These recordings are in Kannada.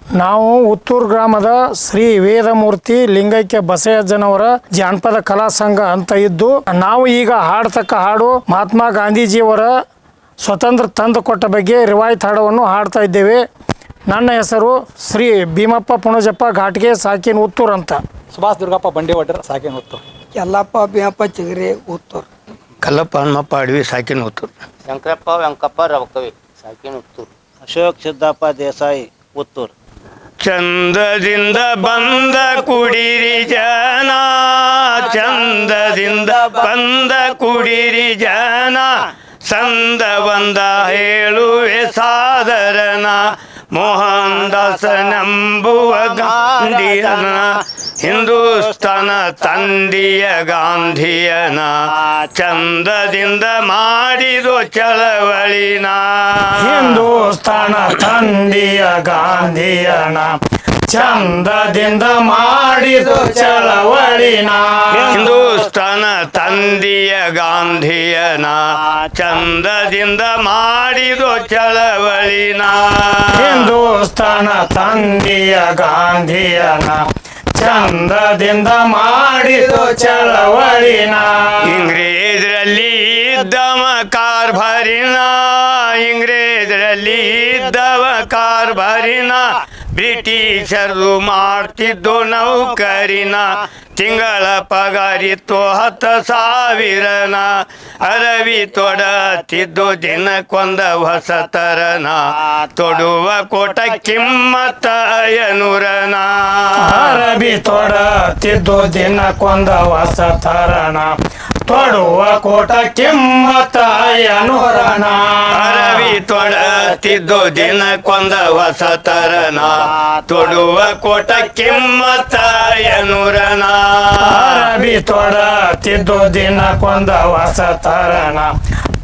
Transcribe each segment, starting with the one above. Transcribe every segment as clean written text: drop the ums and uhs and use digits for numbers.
ನಾವು ಉತ್ತೂರು ಗ್ರಾಮದ ಶ್ರೀ ವೇದಮೂರ್ತಿ ಲಿಂಗೈಕ್ಯ ಬಸಯ್ಯಜ್ಜನವರ ಜಾನಪದ ಕಲಾ ಸಂಘ ಅಂತ ಇದ್ದು, ನಾವು ಈಗ ಹಾಡ್ತಕ್ಕ ಹಾಡು ಮಹಾತ್ಮ ಗಾಂಧೀಜಿಯವರ ಸ್ವತಂತ್ರ ತಂದು ಕೊಟ್ಟ ಬಗ್ಗೆ ರಿವಾಯತ್ ಹಾಡವನ್ನು ಹಾಡ್ತಾ ಇದ್ದೇವೆ. ನನ್ನ ಹೆಸರು ಶ್ರೀ ಭೀಮಪ್ಪ ಪುಣಜಪ್ಪ ಘಾಟ್ಗೆ ಸಾಕಿನ ಉತ್ತೂರು ಅಂತ. ಸುಭಾಷ್ ದುರ್ಗಪ್ಪ ಬಂಡಿವಡ್ರ ಸಾಕಿನ ಉತ್ತೂರು. ಯಲ್ಲಪ್ಪ ಭೀಮಪ್ಪ ಚಿಗರಿ ಉತ್ತೂರು. ಕಲ್ಲಪ್ಪ ಹನುಮಪ್ಪ ಅಡವಿ ಸಾಕಿನ ಉತ್ತೂರು. ಶಂಕರಪ್ಪ ವೆಂಕಪ್ಪ ರವಕವಿ ಸಾಕಿನ ಉತ್ತೂರು. ಅಶೋಕ್ ಸಿದ್ದಪ್ಪ ದೇಸಾಯಿ ಉತ್ತೂರು. ಚಂದದಿಂದ ಬಂದ ಕುಡಿರಿ ಜನ, ಚಂದದಿಂದ ಬಂದ ಕುಡಿರಿ ಜನ, ಸಂದ ಬಂದ ಹೇಳುವೆ ಸಾದರನ, ಮೋಹನ್ ದಾಸನೆಂಬುವ ಗಾಂಧಿಯನ, ಹಿಂದೂಸ್ತಾನ ತಂದಿಯ ಗಾಂಧಿಯನ, ಚಂದದಿಂದ ಮಾಡಿದು ಚಳವಳಿನ, ಹಿಂದೂಸ್ತಾನ ತಂದಿಯ ಗಾಂಧಿಯನ, ಚಂದದಿಂದ ಮಾಡಿದು ಚಳವಳಿನ, ಹಿಂದೂಸ್ತಾನ ತಂದಿಯ ಗಾಂಧಿಯನ, ಚಂದದಿಂದ ಮಾಡಿದು ಚಳವಳಿನ, ಹಿಂದೂಸ್ತಾನ ತಂದಿಯ ಗಾಂಧಿಯನ, ಚಂದದಿಂದ ಮಾಡಿದು ಚಳವಳಿನ. ಇಂಗ್ರೇಜರಲ್ಲಿ ಇದ್ದವ ಕಾರ್ಭಾರಿನ, ಇಂಗ್ರೇಜರಲ್ಲಿ ಇದ್ದವ ಕಾರ್ಭಾರಿನ, ಬ್ರಿಟಿಷರು ಮಾಡ್ತಿದ್ದು ನೌಕರಿನ, ತಿಂಗಳ ಪಗಾರಿತ್ತು 10,000ನ, ಅರವಿ ತೊಡತಿದ್ದು ದಿನಕ್ಕೊಂದ ಹೊಸ ತರನ, ತೊಡುವ ಕೋಟ ಕಿಮ್ಮತ್ತ 500ನ, ಅರಬಿ ತೊಡತಿದ್ದು ದಿನಕ್ಕೊಂದ ಹೊಸ ತರನ, ತೊಡುವ ಕೋಟ ಕಿಮ್ಮತ್ತ 500ನ, ಅರವಿ ತೊಡತಿದ್ದು ದಿನಕ್ಕೊಂದ ಹೊಸ ತರನ, ತೊಡುವ ಕೋಟ ಕಿಮ್ಮತ್ತ 500ನ, ಅರಬಿ ತೊಡತಿದ್ದು ದಿನಕ್ಕೊಂದ ಹೊಸ ತರನ,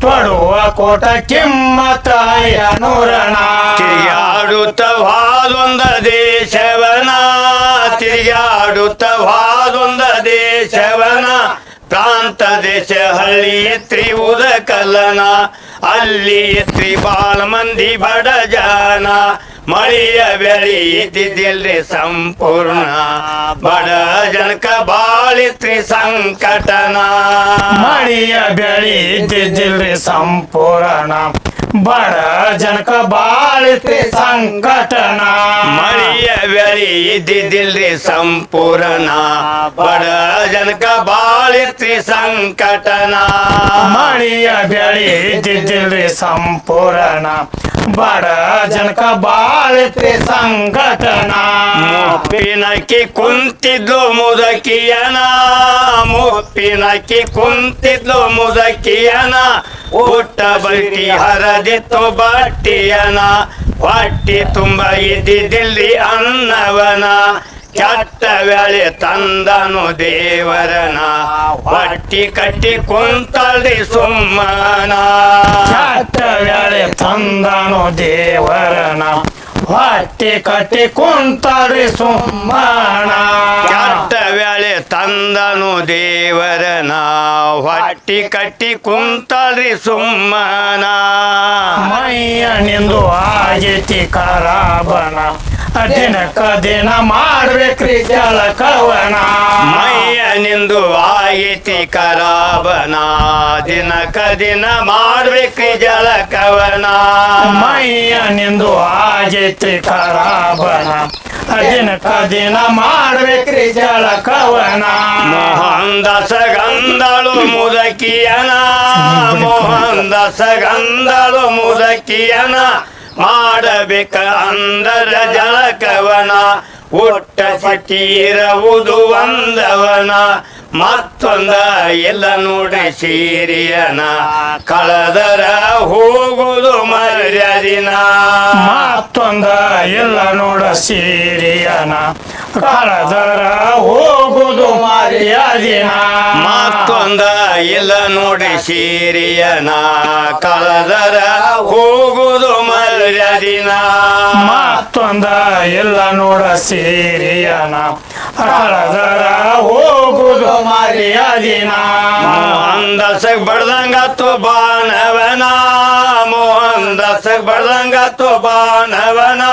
ತೊಡುವ ಕೋಟ ಕಿಮ್ಮತ್ತ 500ನ. ತಿರುಗಾಡುತ್ತ ಹಾದೊಂದ ದೇಶವನ, ತಿರುಗಾಡುತ್ತ ಹಾದೊಂದ ದೇಶವನ, ಪ್ರಾಂತ ದೇಶ ಹಳ್ಳಿ ಎತ್ರಿ ಉದಕಲನ, ಅಲ್ಲಿ ಎತ್ರಿ ಬಾಳ ಮಂದಿ ಬಡ ಜನ, ಮಳೆಯ ಬೆಳಿ ಇದ್ದಿದ್ದಿಲ್ರಿ ಸಂಪೂರ್ಣ, ಬಡ ಜನಕ ಬಾಳಿತ್ರಿ ಸಂಕಟನ, ಮಳೆಯ ಬೆಳಿ ಇದ್ದಿದ್ದಿಲ್ರಿ ಸಂಪೂರ್ಣ, ಬಡ ಜನಕ ಬಾಳಿತ್ರಿ ಸಂಕಟನ, ಮಳೆಯ ಬೆಳಿ ಇದ್ದಿದ್ದಿಲ್ರಿ ಸಂಪೂರ್ಣ, ಬಡ ಜನಕ ಬಾಳಿತ್ರಿ ಸಂಕಟನ, ಮಳೆಯ ಬೆಳಿ ಇದ್ದಿದ್ದಿಲ್ರಿ ಸಂಪೂರ್ಣ, ಬಡ ಜನಕ ಬಾಳಿತ್ರಿ ಸಂಕಟನ. ಮುಪ್ಪಿನಕ್ಕಿ ಕುಂತಿದ್ಲು ಮುದಕಿಯನ, ಮುಪ್ಪಿನಕ್ಕಿ ಕುಂತಿದ್ಲು ಮುದಕಿಯನ, ಊಟ ಬಟ್ಟಿ ಹರದಿತ್ತು ಬಟ್ಟಿಯನ, ಹೊಟ್ಟಿ ತುಂಬ ಇದ್ದಿದ್ದಿಲ್ರಿ ಅನ್ನವನ, ಕೆಟ್ಟ ವೇಳೆ ತಂದನು ದೇವರನ, ಹೊಟ್ಟಿ ಕಟ್ಟಿ ಕುಂತಲ್ರಿ ಸುಮ್ಮನ, ಕೆಟ್ಟ ವೇಳೆ ತಂದನು ದೇವರನ, ಹೊಟ್ಟಿ ಕಟ್ಟಿ ಕುಂತಲ್ರಿ ಸುಮ್ಮನ, ಕೆಟ್ಟ ವೇಳೆ ತಂದನು ದೇವರನ, ಹೊಟ್ಟಿ ಕಟ್ಟಿ ಕುಂತಲ್ರಿ ಸುಮ್ಮನ, ಮೈಯ ನಿಂದು ಆಗೈತಿ ಖರಾಬನ, ದಿನಕ್ಕ ದಿನ ಮಾಡ್ಬೇಕ್ರಿ ಜಳಕವನ, ಮೈಯ ನಿಂದು ಆಗೈತಿ ಖರಾಬನ, ದಿನಕ ದಿನ ಮಾಡ್ಬೇಕ್ರಿ ಜಳಕವನ, ಮೈಯ ನಿಂದು ಆಗೈತಿ ಖರಾಬನ, ದಿನಕ್ಕ ದಿನ ಮಾಡ್ಬೇಕ್ರಿ ಜಳಕವನ. ಮೋಹನ್ ದಾಸ ಗಂಧಳು ಮುದಕಿಯನ, ಮೋಹನ್ ದಾಸ ಗಂಧಳು ಮುದಕಿಯನ, ಮಾಡಬೇಕ ಅಂದರ ಜಳಕವನ, ಹುಟ್ಟ ಪಟ್ಟಿ ಇರುವುದು ಒಂದವನ, ಮತ್ತೊಂದ ಎಲ್ಲ ನೋಡಿ ಸೀರಿಯನ, ಕಳದರ ಹೋಗುವುದು ಮರ್ಯಾದಿನ, ಮತ್ತೊಂದ ಎಲ್ಲ ನೋಡ ಸೀರಿಯನ, ಕಳದರ ಹೋಗುದು ಮರ್ಯಾದಿನ, ಮತ್ತೊಂದ ಎಲ್ಲ ನೋಡಿ ಸೀರಿಯನ, ಕಳದರ ಹೋಗುವುದು ಮರ್ಯಾದಿನ, ಮತ್ತೊಂದ ಎಲ್ಲ ನೋಡ ಸೀರಿಯನ, ಕಳದರ ಹೋಗುದು ಮರ್ಯಾದಿನ. ಮೋಹನ್ ದಾಸಗ್ ಬಡ್ದಂಗಾತು ಬಾಣವನ, ಮೋಹನ್ ದಾಸಗ್ ಬಡ್ದಂಗಾತು ಬಾಣವನ,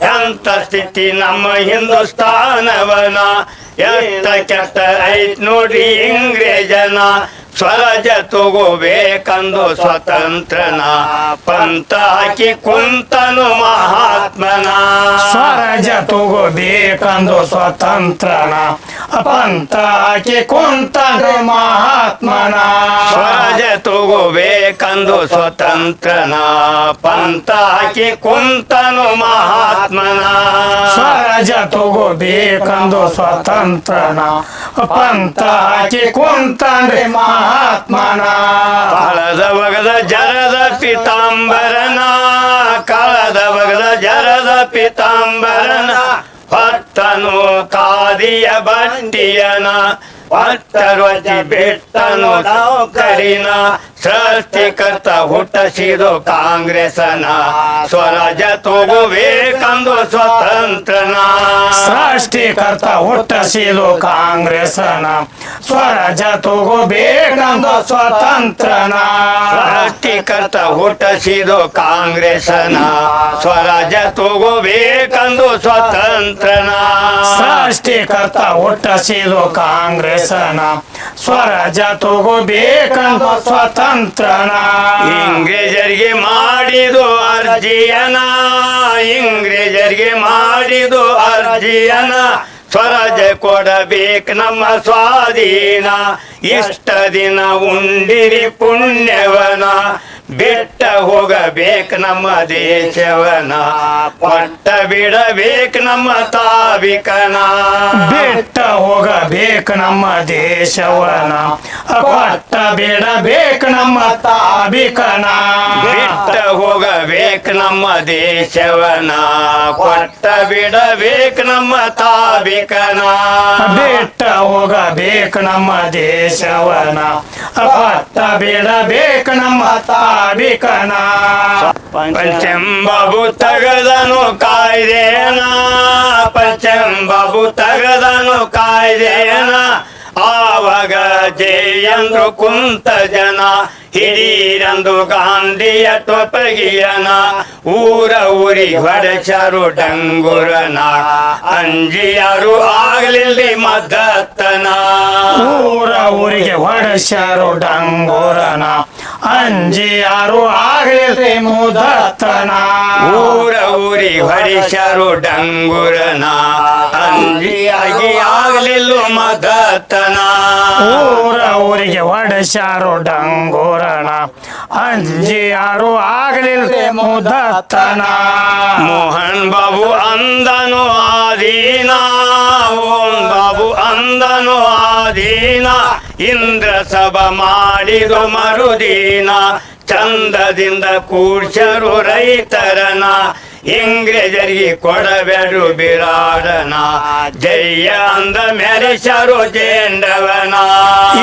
ಎಂತ ಸ್ಥಿತಿ ನಮ್ಮ ಹಿಂದೂಸ್ತಾನವನ ಎಷ್ಟ ಕೆಟ್ಟ ಐತ್ ನೋಡ್ರಿ ಇಂಗ್ರೇಜನ ಸ್ವರಾಜ ತಗೋಬೇಕಂದು ಸ್ವತಂತ್ರನ ಪಂಥ ಹಾಕಿ ಕುಂತನು ಮಹಾತ್ಮನ ಸ್ವರಾಜ ತಗೋಬೇಕಂದು ಸ್ವತಂತ್ರನ ಪಂಥ ಹಾಕಿ ಕುಂತನು ಮಹಾತ್ಮನ ಸ್ವರಾಜ ತಗೋಬೇಕಂದು ಸ್ವತಂತ್ರನ ಪಂಥ ಹಾಕಿ ಕುಂತನು ಮಹಾತ್ಮನ ಸ್ವರಾಜ ತಗೋಬೇಕಂದು ಸ್ವತಂತ್ರನ ಪಂಥ ಹಾಕಿ ಕುಂತಂದ್ರೆ ಮಹಾತ್ಮನ ಕಾಳದ ಬಗದ ಜರದ ಪಿತಾಂಬರನ ಕಾಳದ ಬಗದ ಜರದ ಪಿತಾಂಬರನ ಹೊತ್ತನು ಕಾದಿಯ ಬಟ್ಟಿಯನ ಪಟ್ಟರೊಚ್ಚಿ ಬಿಟ್ಟನು ನೌಕರಿನ ಸೃಷ್ಟಿಕರ್ತ ಹುಟ್ಟಿಸಿದು ಕಾಂಗ್ರೆಸನ ಸ್ವರಾಜ ತಗೋಬೇಕಂದು ಸ್ವತಂತ್ರನ ಸೃಷ್ಟಿಕರ್ತ ಹುಟ್ಟಿಸಿದು ಕಾಂಗ್ರೆಸನ ಸ್ವರಾಜ ತಗೋಬೇಕಂದು ಸ್ವತಂತ್ರನ ಸೃಷ್ಟಿಕರ್ತ ಹುಟ್ಟಿಸಿದು ಕಾಂಗ್ರೆಸನ ಸ್ವರಾಜ ತಗೋಬೇಕಂದು ಸ್ವತಂತ್ರನ ಸೃಷ್ಟಿಕರ್ತ ಹುಟ್ಟಿಸಿದು ಕಾಂಗ್ರೆಸನ ಸ್ವರಾಜ ತಗೋಬೇಕಂದು ಸ್ವತಂತ್ರನ ಇಂಗ್ರೇಜರಿಗೆ ಮಾಡಿದು ಅರ್ಜಿಯನ ಇಂಗ್ರೇಜರಿಗೆ ಮಾಡಿದು ಅರ್ಜಿಯನ ಸ್ವರಾಜ ಕೊಡಬೇಕು ನಮ್ಮ ಸ್ವಾಧೀನ ಇಷ್ಟ ದಿನ ಉಂಡಿರಿ ಪುಣ್ಯವನ ಬಿಟ್ಟ ಹೋಗಬೇಕು ನಮ್ಮ ದೇಶವನ ಪಟ್ಟ ಬಿಡಬೇಕು ನಮ್ಮ ತಾವಿಕನ ಬಿಟ್ಟ ಹೋಗಬೇಕು ನಮ್ಮ ದೇಶವನ ಪಟ್ಟ ಬಿಡಬೇಕು ನಮ್ಮ ತಾಬಿಕನ ಬಿಟ್ಟ ಹೋಗಬೇಕು ನಮ್ಮ ದೇಶವನ ಕೊಟ್ಟ ಬಿಡಬೇಕು ನಮ್ಮ ತಾವಿಕನ ಬಿಟ್ಟ ಹೋಗಬೇಕು ನಮ್ಮ ದೇಶವನ ಪಟ್ಟ ಬಿಡಬೇಕು ನಮ್ಮ ತಾಬಿಕನ ಪಂಚಂಬಾಬು ತಗದನು ಕಾಯ್ದೆನ ಪಂಚಂಬಾಬು ತಗದನು ಕಾಯ್ದೆನ ಆವಾಗ ಜಯಂದ್ರು ಕುಂತ ಜನ ಹಿಡೀರಂದು ಗಾಂಧಿಯ ಟೊಪಗಿಯನ ಊರಿ ಹೊಡೆಸರು ಡಂಗುರನ ಅಂಜಿಯಾರು ಆಗ್ಲಿಲ್ಲಿ ಮದ್ದತ್ತನ ಊರಿಗೆ ಹೊಡೆಸ್ಯಾರು ಡಂಗೂರನ ಅಂಜಿ ಯಾರು ಆಗಲಿ ಮುದತ್ತನ ಊರಿ ಹೊಡೆಸರು ಡಂಗುರನ ಅಂಜಿಯಾಗಿ ಆಗ್ಲಿಲ್ಲ ಮದತ್ತನ ಊರಿಗೆ ಹೊಡೆಸ್ಯಾರು ಡಂಗೂರನ ಅಂಜಿ ಯಾರು ಆಗಲಿಲ್ಲ ಮುದತ್ತನ ಮೋಹನ್ ಬಾಬು ಅಂದನು ಆದೀನ ಓಂ ಬಾಬು ಅಂದನು ಆದೀನ ಇಂದ್ರ ಸಭ ಮಾಡಿದು ಮರುದೀನ ಚಂದದಿಂದ ಕೂಡ್ಸರು ರೈತರನ ಇಂಗ್ರೇಜರಿಗೆ ಕೊಡಬೇಡು ಬಿರಾಡನ ಜಯ ಅಂದ ಮೆರೆಸರು ಜೇಂಡವನ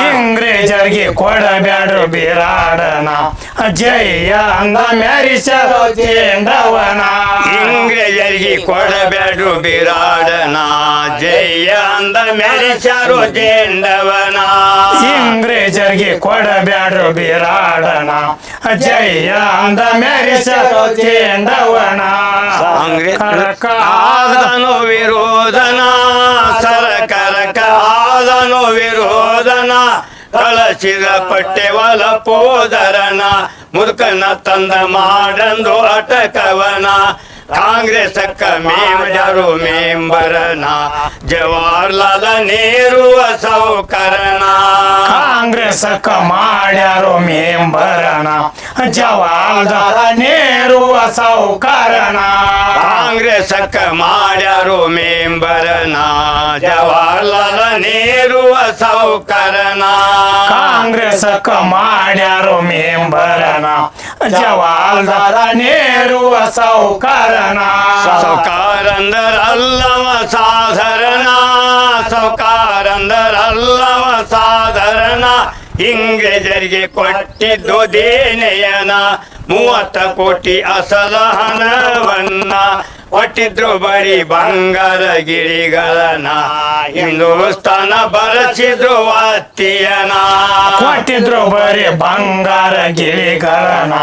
ಇಂಗ್ರೇಜರಿಗೆ ಕೊಡಬೇಡ ಬಿರಾಡನ ಜಯ ಅಂದ ಮೆರಿಸರು ಜೇಂಡವನ ಇಂಗ್ರೇಜರಿಗೆ ಕೊಡಬೇಡು ಬಿರಾಡನ ಜಯ ಅಂದ ಮೆರೆಸರು ಜೇಂಡವನ ಇಂಗ್ರೇಜರಿಗೆ ಕೊಡಬೇಡ ಬಿರಾಡನ ಜಯ ಅಂದ ಮೆರಿಸರು ಜೇಂಡವನ ಕರಕ ಆದನು ವಿರೋಧನ ಸರಕರಕ ಆದನು ವಿರೋಧನ ಕಳಸಿದ ಪಟ್ಟೆವಲ ಪೋದರನ ಮುದುಕನ ತಂದ ಮಾಡಂದು ಅಟಕವನ ಕಾಂಗ್ರೆಸಕ್ಕ ಮೇಮಜರು ಮೆಂಬರನ ಜವಾಹರ್ಲಾಲ್ ನೆಹರು ಸೌಕರನ ಕಾಂಗ್ರೆಸಕ್ಕ ಮಾಡ್ಯಾರು ಮೆಂಬರನ ಜವಾಹರ್ಲಾಲ್ ನೆಹರು ಸೌಕರನ ಕಾಂಗ್ರೆಸಕ್ಕ ಮಾಡ್ಯಾರು ಮೆಂಬರನ ಜವಾಹರ್ಲಾಲ್ ನೆಹರು ಸೌಕರನ ಕಾಂಗ್ರೆಸಕ್ಕ ಮಾಡ್ಯಾರು ಮೆಂಬರನ ಜವಾಹರ್ಲಾಲ್ ನೆಹರು ಸೌಕರನ ಸೌಕಾರಂದರಲ್ಲವ ಸಾಧಾರಣ ಸೌಕಾರಂದರಲ್ಲವ ಸಾಧಾರಣ ಇಂಗ್ರೇಜರಿಗೆ ಕೊಟ್ಟಿದ್ದು ದೇನೆಯನ 30 ಕೋಟಿ ಅಸಲ ಹಣವನ್ನ ಕೊಟ್ಟಿದ್ರು ಬರೀ ಬಂಗಾರ ಗಿರಿಗಳನ ಹಿಂದೂಸ್ತಾನ ಬರಸಿದ್ರು ವಾತ್ಯನ ಕೊಟ್ಟಿದ್ರು ಬರೀ ಬಂಗಾರ ಗಿಳಿಗಳನ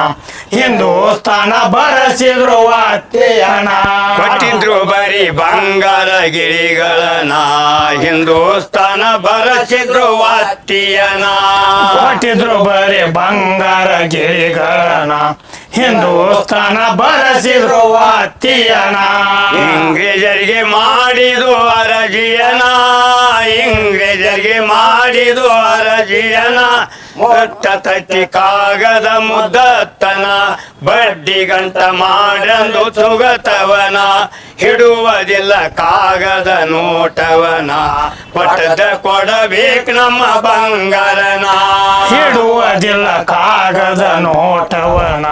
ಹಿಂದೂಸ್ತಾನ ಬರಸಿದ್ರು ವಾತ್ಯನ ಕೊಟ್ಟಿದ್ರು ಬರೀ ಬಂಗಾರ ಗಿಳಿಗಳನ ಹಿಂದೂಸ್ತಾನ ಬರಸಿದ್ರು ವಾತ್ಯನ ಕೊಟ್ಟಿದ್ರು ಬರೀ ಬಂಗಾರ ಗಿಳಿಗಳನ ಹಿಂದೂಸ್ತಾನ ಬರಸಿದ್ರು ವಾತ್ಯನ ಇಂಗ್ರೇಜರಿಗೆ ಮಾಡಿದು ಅರಜಿಯನ ಇಂಗ್ರೇಜರಿಗೆ ಮಾಡಿದು ಅರಜಿಯನ ಮುಟ್ಟ ತಟ್ಟಿ ಕಾಗದ ಮುದ್ದತ್ತನ ಬಡ್ಡಿ ಗಂಟ ಮಾಡಂದು ಸುಗತವನ ಹಿಡುವುದಿಲ್ಲ ಕಾಗದ ನೋಟವನ ಕೊಟ್ಟದ ಕೊಡಬೇಕು ನಮ್ಮ ಬಂಗಾರನ ಹಿಡುವುದಿಲ್ಲ ಕಾಗದ ನೋಟವನ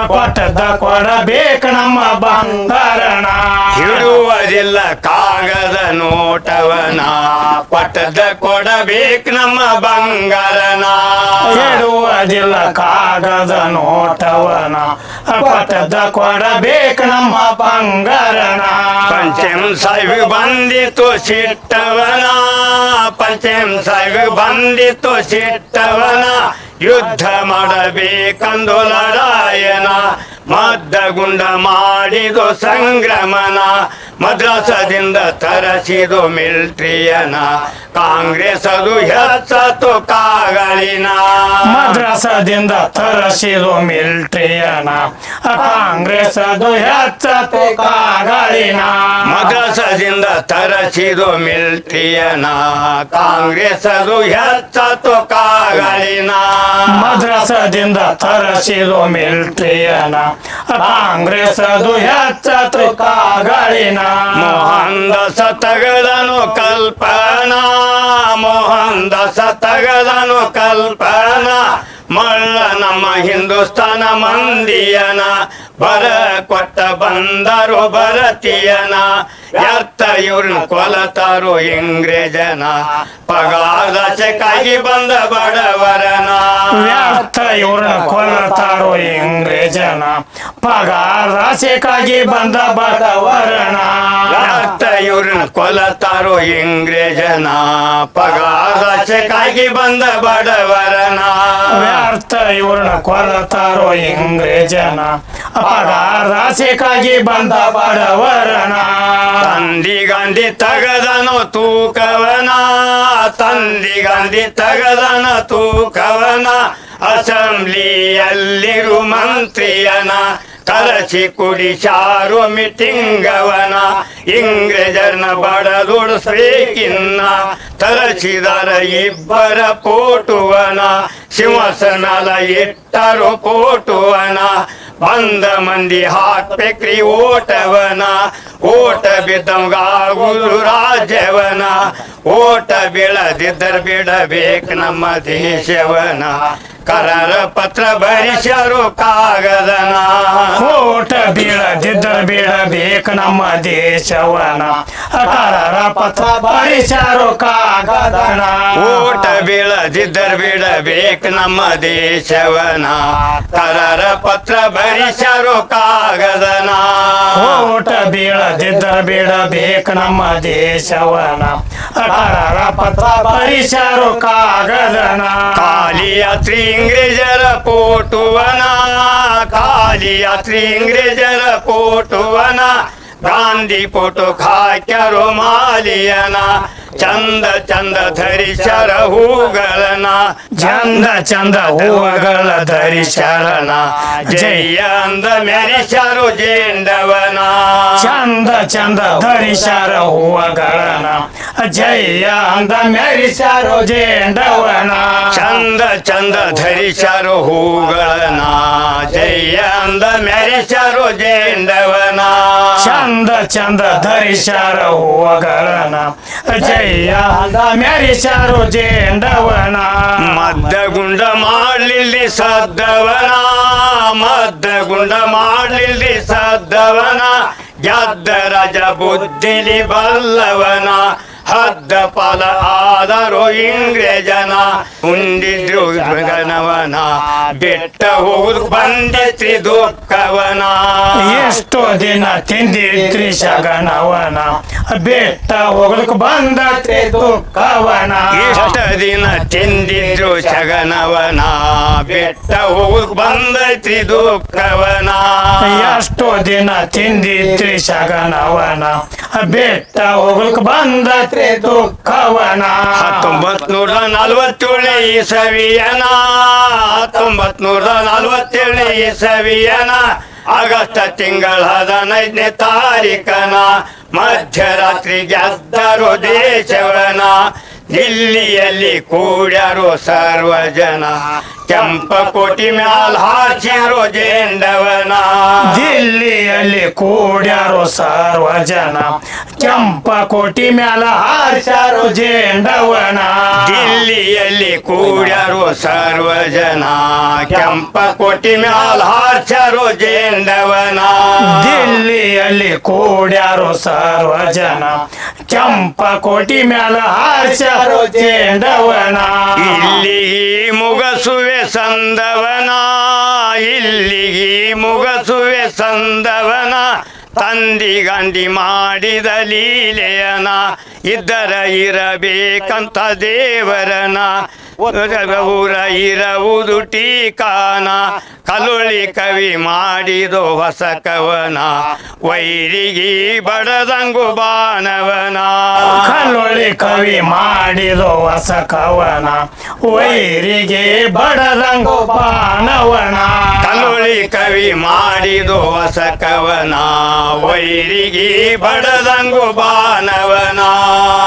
ಕೊಟ್ಟದ ಕೊಡಬೇಕು ನಮ್ಮ ಬಂಗಾರನ ಹಿಡುವುದಿಲ್ಲ ಕಾಗದ ನೋಟವನ ಕೊಟ್ಟದ ಕೊಡಬೇಕು ನಮ್ಮ ಬಂಗಾರನ ಹೇಳುವುದಿಲ್ಲ ಕಾಗದ ನೋಟವನ ಕೊಟ್ಟದ ಕೊಡಬೇಕು ನಮ್ಮ ಬಂಗಾರನ ಪಂಚಮ್ ಸಾಹಿಬ್ ಬಂದಿತು ಸಿಟ್ಟವನ ಪಂಚಮ್ ಸಾಹಿಬ್ ಬಂದಿತು ಸಿಟ್ಟವನ ಯುದ್ಧ ಮಾಡಬೇಕಂದು ಲಡಾಯನ ಮದ್ದಗುಂಡ ಮಾಡಿದು ಸಂಗ್ರಮನ ಮದ್ರಾಸದಿಂದ ತರಸಿದು ಮಿಲ್ಟ್ರಿಯನ ಕಾಂಗ್ರೆಸ್ ಅದು ಹೆಚ್ಚತು ಕಾಗಳಿನ ಮದ್ರಾಸದಿಂದ ತರಸಿದು ಮಿಲ್ಟ್ರಿಯನ ಕಾಂಗ್ರೆಸ್ ಅದು ಹೆಚ್ಚತು ಕಾಗಳಿನ ಮದ್ರಾಸದಿಂದ ತರಸಿದು ಮಿಲ್ಟ್ರಿಯನ ಕಾಂಗ್ರೆಸ್ ಅದು ಹೆಚ್ಚತು ಕಾಗಳಿನ ಮದ್ರಾಸದಿಂದ ತರಸಿದು ಮಿಲ್ಟ್ರಿಯನ ಕಾಂಗ್ರೆಸ್ ಅದು ಹೆಚ್ಚತು ಕಾಗಳಿನ ಮೋಹನ್ ದಾಸ ತಗದನು ಕಲ್ಪನಾ ಮೋಹನ್ ದಾಸ ತಗದನು ಕಲ್ಪನಾ ಮಳ್ಳ ನಮ್ಮ ಹಿಂದೂಸ್ತಾನ ಮಂದಿಯನ ಬರ ಕೊಟ್ಟ ಬಂದರು ಭರತೀಯನ ಎತ್ತ ಇವ್ರನ್ನ ಕೊಲತಾರು ಇಂಗ್ರೇಜನ ಪಗಾರದಶಕ್ಕಾಗಿ ಬಂದ ಬಡವರನ ವ್ಯರ್ಥ ಇವ್ರನ್ನ ಕೊಲ್ಲತಾರೋ ಇಂಗ್ರೇಜನ ಪಗಾರದಶಕ್ಕಾಗಿ ಬಂದ ಬಡವರನ ಎತ್ತ ಇವ್ರನ್ನ ಕೊಲತಾರು ಇಂಗ್ರೇಜನ ಪಗಾರದಶಕ್ಕಾಗಿ ಬಂದ ಬಡವರನ ವ್ಯರ್ಥ ಇವ್ರನ್ನ ಕೊಲ್ಲತಾರೋ ಇಂಗ್ರೇಜನ ಪಗಾರದಶಕ್ಕಾಗಿ ಬಂದ ಬಡವರನ ತಂದಿ ಗಾಂಧಿ ತಗದನು ತೂಕವನ ತಂದಿ ಗಾಂಧಿ ತಗದನ ತೂಕವನ ಅಸೆಂಬ್ಲಿಯಲ್ಲಿರು ಮಂತ್ರಿಯನ ಕಲಸಿ ಕುಡಿಸಾರು ಮೀಟಿಂಗವನ ಇಂಗ್ರೇಜರ್ನ ಬಡದುಡಿಸ್ಬೇಕಿನ್ನ ತರಸಿದರ ಇಬ್ಬರ ಪೋಟುವನ ಸಿಂಹಾಸನ ಇಟ್ಟರು ಪೋಟುವನ ಬಂದ ಮಂದಿ ಹಾಕ್ಬೇಕ್ರಿ ಓಟವನ ಓಟ ಬಿದ್ದವಂಗಾಗುದು ರಾಜ್ಯವನ ಓಟ ಬೀಳದಿದ್ದರ ಬಿಡಬೇಕು ನಮ್ಮ ದೇಶವನ ಕರಾರ ಪತ್ರ ಬರಿಸರು ಕಾಗದನ ಓಟ ಬೀಳದಿದ್ದರ ಬೀಳಬೇಕು ನಮ್ಮ ದೇಶವನ ಕರಾರ ಪತ್ರ ಬರಿಸಾರು ಕಾಗದನ ಓಟ ಬೀಳದಿದ್ದರ ಬಿಡಬೇಕು ನಮ್ಮ ದೇಶವನ ಕರಾರ ಪತ್ರ ಬರಿಸರು ಕಾಗದನ ಓಟ ಬೀಳದಿದ್ದರ ಬೀಳಬೇಕು ನಮ್ಮ ದೇಶವನ ಕರಾರ ಪತ್ರ ಬರಿಸಾರು ಕಾಗದನ ಕಾಲಿ ಯಾತ್ರಿ ಇಂಗ್ರೇಜರ ಪೋಟುವನ ಕಾಲಿ ಯಾತ್ರಿ ಇಂಗ್ರೇಜರ ಪೋಟುವನ ಗಾಂಧಿ ಫೋಟೋ ಹಾಕ್ಯರು ಮಾಲಿಯನ ಚಂದ ಚಂದ ಧರಿಸರ ಹೂಗಳನ ಚಂದ ಚಂದ ಹೂವುಗಳ ಧರಿಸರಣ ಜಯ ಅಂದ ಮೆರಿಸರು ಜೇಂಡವನ ಚಂದ ಚಂದ ಧರಿಸರ ಹೂವುಗಳನ ಜಯ ಅಂದ ಮೆರಿಸರು ಜೇಂಡವನ ಚಂದ ಚಂದ ಧರಿಸರು ಹೂಗಳನ ಜಯ ಅಂದ ಮೆರಿಸರು ಜೇಂಡವನ ಚಂದ ಚಂದ ಧರಿಸರ ಹೂವುಗಳನ ಜಯ ಅಂದ ಮೆರಿಸರು ಜೇಂಡವನ ಮದ್ದಗುಂಡ ಮಾಡಲಿಲ್ಲಿ ಸದ್ದವನ ಮದ್ದಗುಂಡ ಮಾಡಲಿಲ್ಲಿ ಸದ್ದವನ ಗೆದ್ದ ರಾಜ ಬುದ್ಧಿಲಿ ಬಲ್ಲವನ ಹದ್ದ ಪಾಲ ಆದರೂ ಇಂಗ್ರೇಜನ ಉಂಡಿದ್ರು ಗಗನವನ ಬೆಟ್ಟ ಹೋಗುದು ಬಂದಿತ್ರಿ ದುಃಖವನ ಎಷ್ಟೋ ದಿನ ತಿಂದಿದ್ರಿ ಶಗನವನ ಬೆಟ್ಟ ಹೋಗ್ಲಿಕ್ ಬಂದತ್ರಿ ದುಃಖವನ ಇಷ್ಟ ದಿನ ತಿಂದಿದ್ರು ಶಗನವನ ಬೆಟ್ಟ ಹೋಗುದು ಬಂದೈತ್ರಿ ದುಃಖವನ ಎಷ್ಟೋ ದಿನ ತಿಂದಿದ್ರಿ ಶಗನವನ ಬೆಟ್ಟ ಹೋಗ್ಲಿಕ್ ಬಂದತ್ರಿ ದುಃಖವನ 1947 ಇಸವಿಯನ 1947 ಇಸವಿಯನ ಆಗಸ್ಟ್ ತಿಂಗಳ 15ನೇ ತಾರೀಕನ ಮಧ್ಯರಾತ್ರಿ ಗೆದ್ದರು ದೇಶವನ ದಿಲ್ಲಿಯಲ್ಲಿ ಕೂಡ್ಯಾರೋ ಸರ್ವ ಜನ ಕೆಂಪಕೋಟಿ ಮ್ಯಾಲ ಹಾರ್ಸ್ಯಾರೋ ಜೇಂಡವನ ದಿಲ್ಲಿಯಲ್ಲಿ ಕೂಡ್ಯಾರೋ ಸರ್ವ ಜನ ಕೆಂಪಕೋಟಿ ಮ್ಯಾಲ ಹಾರ್ಸ್ಯಾರೋ ಜೇಂಡವನ ದಿಲ್ಲಿಯಲ್ಲಿ ಕೂಡ್ಯಾರೋ ಸರ್ವ ಜನ ಕೆಂಪಕೋಟಿ ಮ್ಯಾಲ ಹಾರ್ಸ್ಯಾರೋ ಜೇಂಡವನ ದಿಲ್ಲಿಯಲ್ಲಿ ಕೂಡ್ಯಾರೋ ಸರ್ವ ಜನ ಕೆಂಪಕೋಟಿ ಮ್ಯಾಲ ಹಾರ್ಸ್ಯಾರೋ ಜೇಂಡವನ ಇಲ್ಲಿಗೆ ಮುಗಸುವೆ ಸಂದವನ ಇಲ್ಲಿಗೆ ಮುಗಸುವೆ ಸಂದವನ ತಂದಿ ಗಂಡಿ ಮಾಡಿದ ಲೀಲೆಯನ ಇದ್ದರ ಇರಬೇಕಂತ ದೇವರನ ಊರ ಇರವುದು ಟೀಕಾನ ಕಲುಳಿ ಕವಿ ಮಾಡಿದೋ ಹೊಸ ಕವನ ವೈರಿಗೆ ಬಡದಂಗು ಬಾನವನ ಕಲ್ಲೊಳಿ ಕವಿ ಮಾಡಿದೋ ಹೊಸ ಕವನ ವೈರಿಗೆ ಬಡದಂಗು ಬಾನವನ ಕಲುಳಿ ಕವಿ ಮಾಡಿದೋ ಹೊಸ ಕವನ ವೈರಿಗೆ ಬಡದಂಗು ಬಾನವನ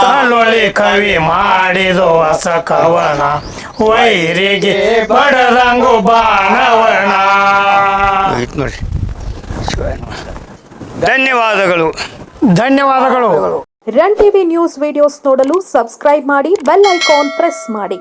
ಕಲ್ಲೊಳಿ ಕವಿ ಮಾಡಿದೋ ಹೊಸ ಕವನ ವೈರಿಗೆ ಬಡದಂಗು ಬಾನವನ ನೋಡ್ರಿ ಧನ್ಯವಾದಗಳು ಧನ್ಯವಾದಗಳು ರನ್ ಟಿವಿ ನ್ಯೂಸ್ ವಿಡಿಯೋಸ್ ನೋಡಲು ಸಬ್ಸ್ಕ್ರೈಬ್ ಮಾಡಿ ಬೆಲ್ ಐಕಾನ್ ಪ್ರೆಸ್ ಮಾಡಿ.